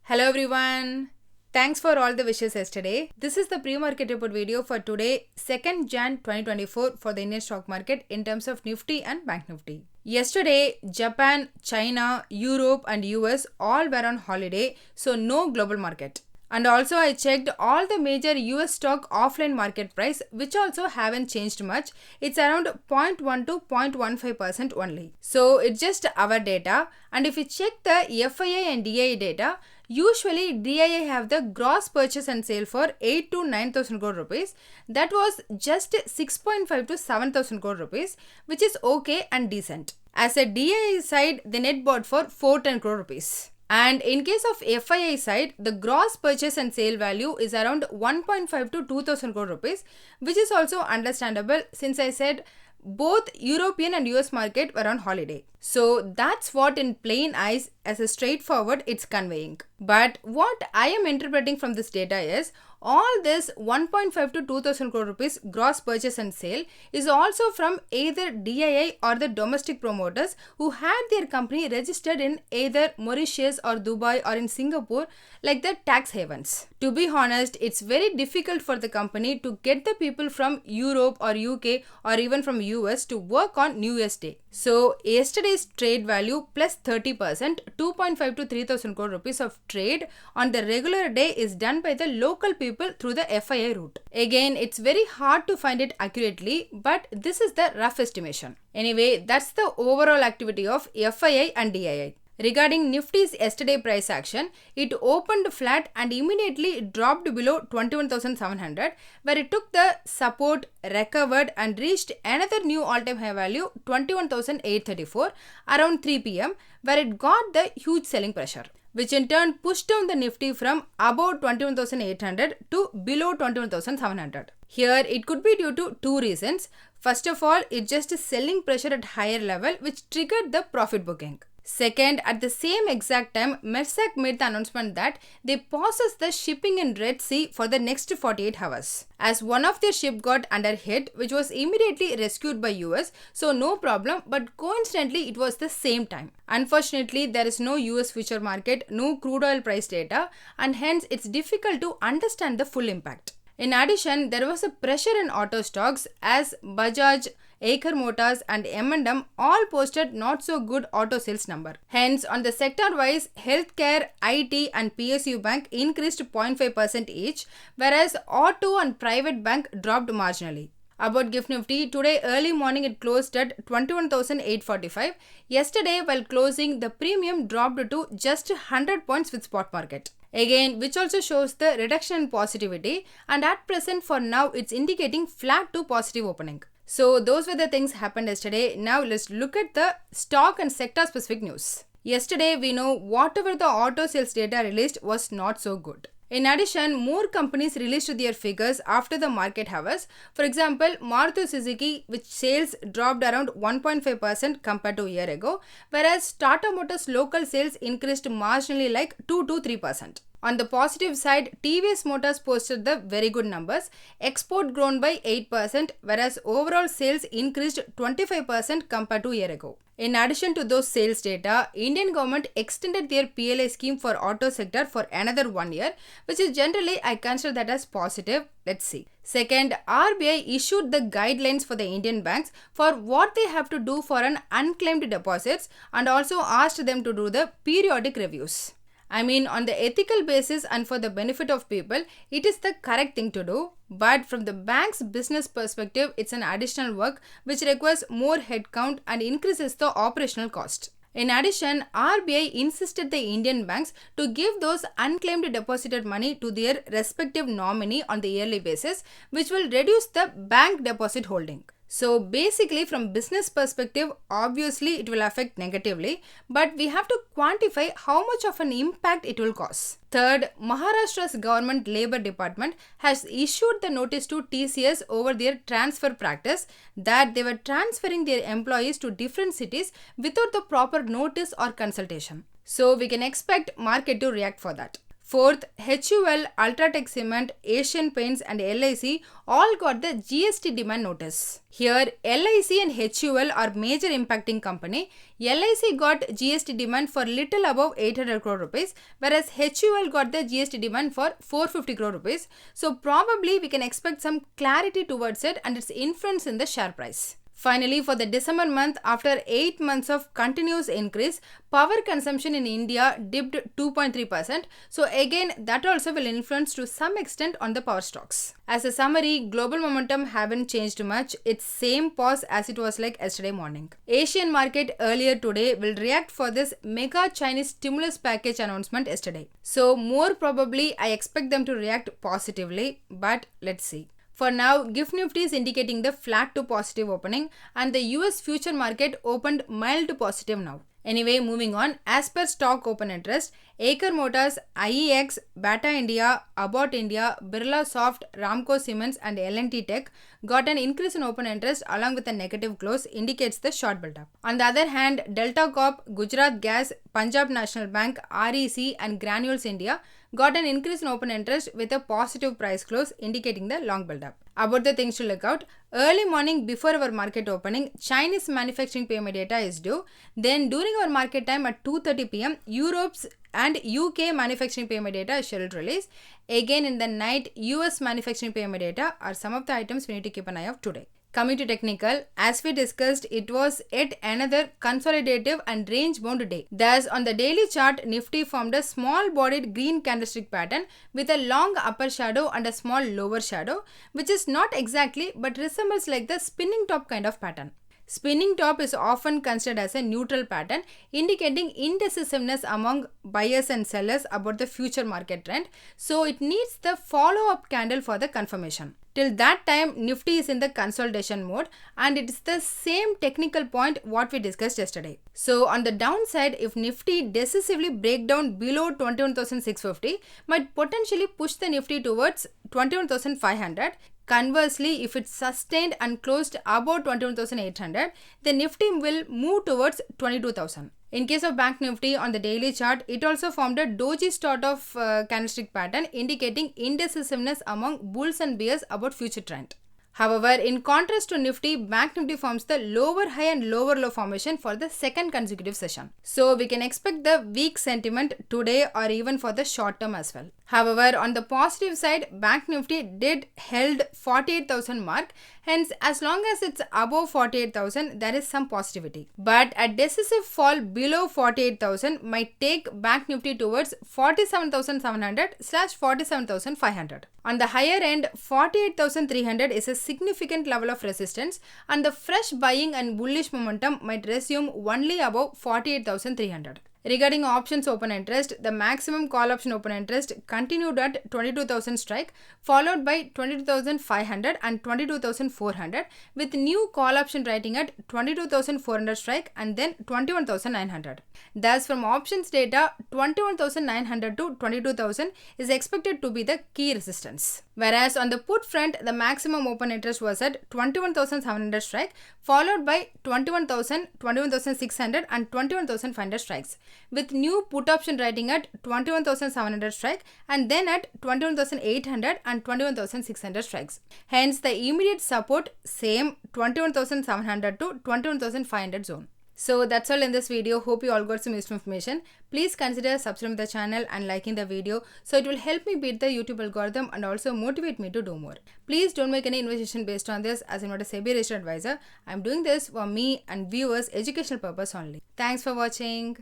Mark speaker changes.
Speaker 1: Hello everyone. Thanks for all the wishes yesterday. This is the pre-market report video for today, 2nd Jan 2024 for the Indian stock market in terms of Nifty and Bank Nifty. Yesterday, Japan, China, Europe and US all were on holiday, so no global market. And also I checked all the major US stock offline market price, which also haven't changed much. It's around 0.1 to 0.15% only. So it's just our data. And if you check the FII and DII data, usually DII have the gross purchase and sale for 8 to 9,000 crore rupees. That was just 6.5 to 7,000 crore rupees, which is okay and decent. As a DII side, the net bought for 410 crore rupees. And in case of FII side, the gross purchase and sale value is around 1.5 to 2,000 crore rupees, which is also understandable since I said both European and US market were on holiday. So that's what in plain eyes as a straightforward it's conveying. But what I am interpreting from this data is all this 1.5 to 2,000 crore rupees gross purchase and sale is also from either DII or the domestic promoters who had their company registered in either Mauritius or Dubai or in Singapore, like the tax havens. To be honest, it's very difficult for the company to get the people from Europe or UK or even from US to work on New Year's Day. So yesterday's trade value plus 30%, 2.5 to 3,000 crore rupees of trade on the regular day is done by the local people through the FII route. Again, it's very hard to find it accurately, but this is the rough estimation. Anyway, that's the overall activity of FII and DII. Regarding Nifty's yesterday price action, it opened flat and immediately dropped below 21,700, where it took the support, recovered and reached another new all-time high value 21,834 around 3 pm, where it got the huge selling pressure, which in turn pushed down the Nifty from above 21,800 to below 21,700. Here, it could be due to two reasons. First of all, it's just selling pressure at higher level, which triggered the profit booking. Second, at the same exact time, Maersk made the announcement that they pauses the shipping in Red Sea for the next 48 hours. As one of their ship got under hit, which was immediately rescued by US, so no problem, but coincidentally it was the same time. Unfortunately, there is no US future market, no crude oil price data, and hence it's difficult to understand the full impact. In addition, there was a pressure in auto stocks as Bajaj, Eicher Motors and M&M all posted not so good auto sales number. Hence, on the sector wise, healthcare, IT and PSU bank increased 0.5% each, whereas auto and private bank dropped marginally. About GIFT Nifty, today early morning it closed at 21,845. Yesterday while closing, the premium dropped to just 100 points with spot market. Again, which also shows the reduction in positivity, and at present for now it's indicating flat to positive opening. So those were the things happened yesterday. Now let's look at the stock and sector specific news. Yesterday we know whatever the auto sales data released was not so good. In addition, more companies released their figures after the market hours. For example, Maruti Suzuki, which sales dropped around 1.5% compared to a year ago, whereas Tata Motors local sales increased marginally like 2 to 3%. On the positive side, TVS Motors posted the very good numbers. Export grown by 8%, whereas overall sales increased 25% compared to a year ago. In addition to those sales data, Indian government extended their PLI scheme for auto sector for another 1 year, which is generally I consider that as positive. Let's see. Second, RBI issued the guidelines for the Indian banks for what they have to do for an unclaimed deposits and also asked them to do the periodic reviews. I mean, on the ethical basis and for the benefit of people, it is the correct thing to do. But from the bank's business perspective, it's an additional work which requires more headcount and increases the operational cost. In addition, RBI insisted the Indian banks to give those unclaimed deposited money to their respective nominee on the yearly basis, which will reduce the bank deposit holding. So basically from business perspective, obviously it will affect negatively, but we have to quantify how much of an impact it will cause. Third, Maharashtra's government labor department has issued the notice to TCS over their transfer practice that they were transferring their employees to different cities without the proper notice or consultation. So we can expect market to react for that. Fourth, HUL, Ultratech Cement, Asian Paints and LIC all got the GST demand notice. Here, LIC and HUL are major impacting company. LIC got GST demand for little above 800 crore rupees, whereas HUL got the GST demand for 450 crore rupees. So probably we can expect some clarity towards it and its influence in the share price. Finally, for the December month, after 8 months of continuous increase, power consumption in India dipped 2.3%. So again, that also will influence to some extent on the power stocks. As a summary, global momentum haven't changed much. It's same pause as it was like yesterday morning. Asian market earlier today will react for this mega Chinese stimulus package announcement yesterday. So more probably, I expect them to react positively, but let's see. For now, GIFT Nifty is indicating the flat to positive opening and the US future market opened mild to positive now. Anyway, moving on, as per stock open interest, Eicher Motors, IEX, Bata India, Abbott India, Birla Soft, Ramco Siemens and L&T Tech got an increase in open interest along with a negative close indicates the short build-up. On the other hand, Delta Corp, Gujarat Gas, Punjab National Bank, REC and Granules India got an increase in open interest with a positive price close indicating the long build-up. About the things to look out, early morning before our market opening, Chinese manufacturing PMI data is due. Then during our market time at 2:30 p.m., Europe's and UK manufacturing PMI data is scheduled to release. Again in the night, US manufacturing PMI data are some of the items we need to keep an eye out today. Coming to technical, as we discussed, it was yet another consolidative and range-bound day. Thus, on the daily chart, Nifty formed a small-bodied green candlestick pattern with a long upper shadow and a small lower shadow, which is not exactly but resembles like the spinning top kind of pattern. Spinning top is often considered as a neutral pattern, indicating indecisiveness among buyers and sellers about the future market trend. So, it needs the follow-up candle for the confirmation. Till that time, Nifty is in the consolidation mode and it is the same technical point what we discussed yesterday. So, on the downside, if Nifty decisively break down below 21,650, might potentially push the Nifty towards 21,500. Conversely, if it's sustained and closed above 21,800, the Nifty will move towards 22,000. In case of Bank Nifty on the daily chart, it also formed a doji start of candlestick pattern indicating indecisiveness among bulls and bears about future trend. However, in contrast to Nifty, Bank Nifty forms the lower high and lower low formation for the second consecutive session. So, we can expect the weak sentiment today or even for the short term as well. However, on the positive side, Bank Nifty did held 48,000 mark. Hence, as long as it's above 48,000, there is some positivity. But a decisive fall below 48,000 might take Bank Nifty towards 47,700/47,500. On the higher end, 48,300 is a significant level of resistance and the fresh buying and bullish momentum might resume only above 48,300. Regarding options open interest, the maximum call option open interest continued at 22,000 strike, followed by 22,500 and 22,400, with new call option writing at 22,400 strike and then 21,900. Thus, from options data, 21,900 to 22,000 is expected to be the key resistance. Whereas on the put front, the maximum open interest was at 21,700 strike, followed by 21,000, 21,600 and 21,500 strikes, with new put option writing at 21,700 strike and then at 21,800 and 21,600 strikes. Hence, the immediate support same 21,700 to 21,500 zone. So that's all in this video. Hope you all got some useful information. Please consider subscribing to the channel and liking the video so it will help me beat the YouTube algorithm and also motivate me to do more. Please don't make any investment based on this as I'm not a SEBI registered advisor. I'm doing this for me and viewers' educational purpose only. Thanks for watching.